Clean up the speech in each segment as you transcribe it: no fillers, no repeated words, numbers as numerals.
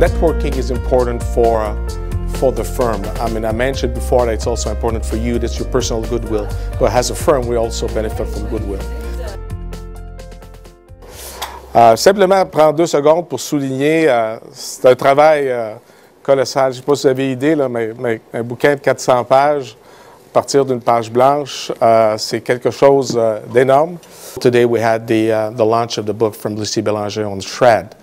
Networking is important for the firm. I mean, I mentioned before that it's also important for you, that's your personal goodwill. But as a firm, we also benefit from goodwill. Simplement prendre 2 secondes pour souligner, c'est un travail colossal. Je ne sais pas si vous avez idée, là, mais un bouquin de 400 pages, à partir d'une page blanche, c'est quelque chose d'énorme. Today we had the launch of the book from Lucie Bélanger on Shred.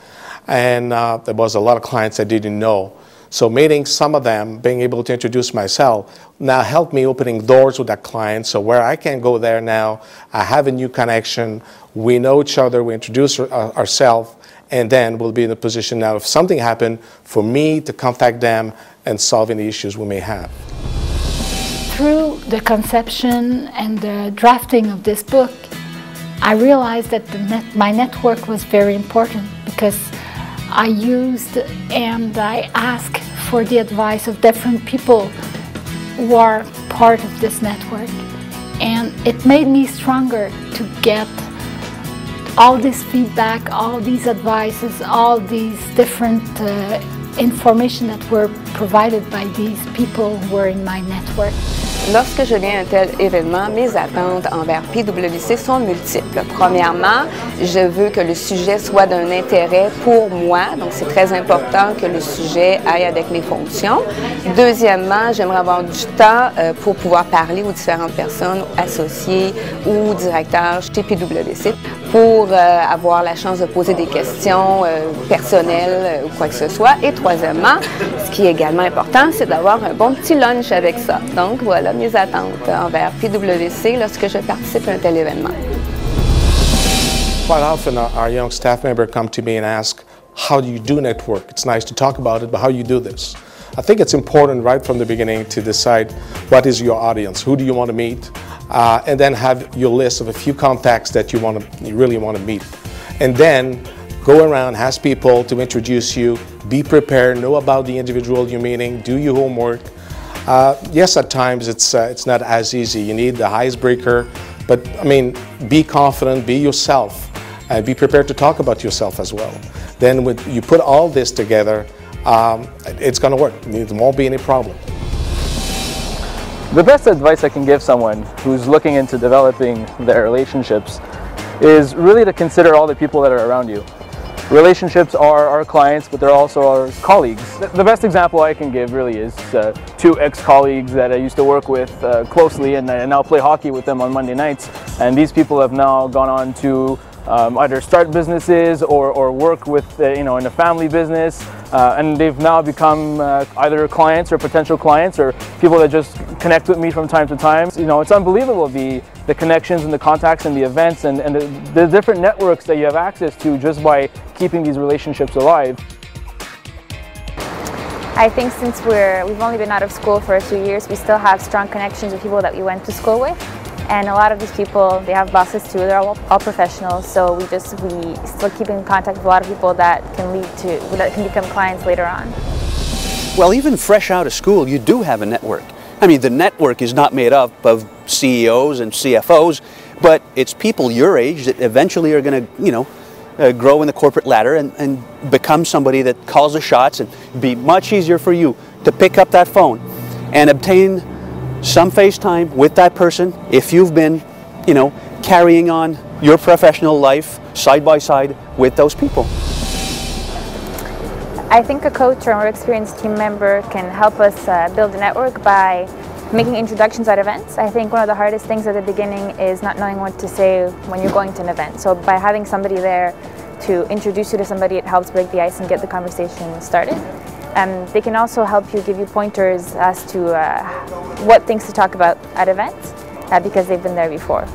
And there was a lot of clients I didn't know. So meeting some of them, being able to introduce myself, now helped me opening doors with that client. So where I can go there now, I have a new connection. We know each other, we introduce ourselves, and then we'll be in a position now, if something happened, for me to contact them and solve any issues we may have. Through the conception and the drafting of this book, I realized that my network was very important, because I used and I asked for the advice of different people who are part of this network. And it made me stronger to get all this feedback, all these advices, all these different information that were provided by these people who were in my network. Lorsque je viens à un tel événement, mes attentes envers PwC sont multiples. Premièrement, je veux que le sujet soit d'un intérêt pour moi, donc c'est très important que le sujet aille avec mes fonctions. Deuxièmement, j'aimerais avoir du temps pour pouvoir parler aux différentes personnes, associés ou directeurs chez PwC, pour avoir la chance de poser des questions personnelles ou quoi que ce soit. Et troisièmement, ce qui est également important, c'est d'avoir un bon petit lunch avec ça. Donc voilà mes attentes envers PwC lorsque je participe à un tel événement. Quite often our young staff member come to me and ask, how do you do network? It's nice to talk about it, but how do you do this? I think it's important right from the beginning to decide what is your audience, who do you want to meet, and then have your list of a few contacts that you really want to meet. And then go around, ask people to introduce you, be prepared, know about the individual you're meeting, do your homework. Yes, at times it's not as easy. You need the icebreaker, but I mean, be confident, be yourself, and be prepared to talk about yourself as well. Then when you put all this together, it's going to work. There won't be any problem. The best advice I can give someone who's looking into developing their relationships is really to consider all the people that are around you. Relationships are our clients, but they're also our colleagues. The best example I can give really is 2 ex-colleagues that I used to work with closely, and I now play hockey with them on Monday nights. And these people have now gone on to either start businesses or work with, in a family business, and they've now become either clients or potential clients or people that just connect with me from time to time. You know, it's unbelievable the connections and the contacts and the events and the different networks that you have access to just by keeping these relationships alive. I think since we've only been out of school for a few years, we still have strong connections with people that we went to school with. And a lot of these people, they have bosses too, they're all professionals, so we still keep in contact with a lot of people that can become clients later on. Well, even fresh out of school, you do have a network. I mean, the network is not made up of CEOs and CFOs, but it's people your age that eventually are going to, grow in the corporate ladder and become somebody that calls the shots, and it'd be much easier for you to pick up that phone and obtain some FaceTime with that person if you've been, carrying on your professional life side by side with those people. I think a coach or a more experienced team member can help us build a network by making introductions at events. I think one of the hardest things at the beginning is not knowing what to say when you're going to an event. So by having somebody there to introduce you to somebody, it helps break the ice and get the conversation started. They can also help you, give you pointers as to what things to talk about at events because they've been there before.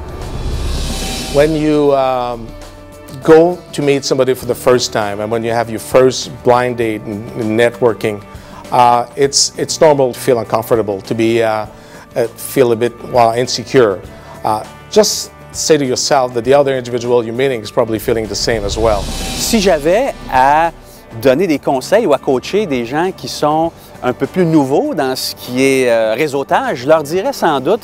When you go to meet somebody for the first time and when you have your first blind date in networking, it's normal to feel uncomfortable, to feel a bit insecure. Just say to yourself that the other individual you're meeting is probably feeling the same as well. Si j'avais à donner des conseils ou à coacher des gens qui sont un peu plus nouveaux dans ce qui est réseautage, je leur dirais sans doute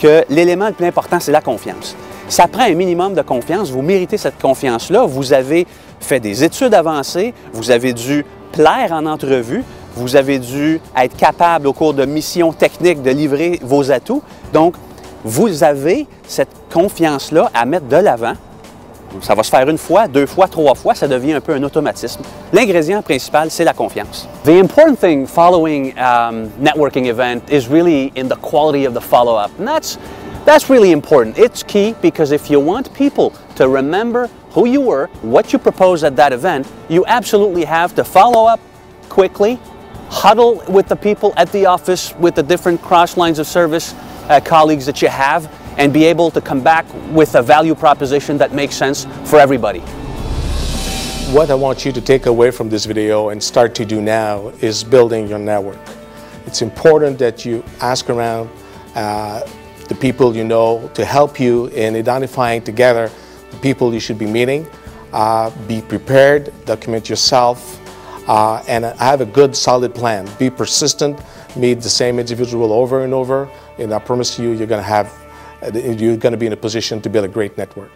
que l'élément le plus important, c'est la confiance. Ça prend un minimum de confiance. Vous méritez cette confiance-là. Vous avez fait des études avancées, vous avez dû plaire en entrevue, vous avez dû être capable au cours de missions techniques de livrer vos atouts. Donc, vous avez cette confiance-là à mettre de l'avant. Ça va se faire une fois, deux fois, trois fois, ça devient un peu un automatisme. L'ingrédient principal, c'est la confiance. The important thing following networking event is really in the quality of the follow-up. And that's really important. It's key because if you want people to remember who you were, what you proposed at that event, you absolutely have to follow up quickly, huddle with the people at the office, with the different cross lines of service colleagues that you have, and be able to come back with a value proposition that makes sense for everybody. What I want you to take away from this video and start to do now is building your network. It's important that you ask around the people you know to help you in identifying together the people you should be meeting. Be prepared, document yourself, and have a good solid plan. Be persistent, meet the same individual over and over, and I promise you you're going to be in a position to build a great network.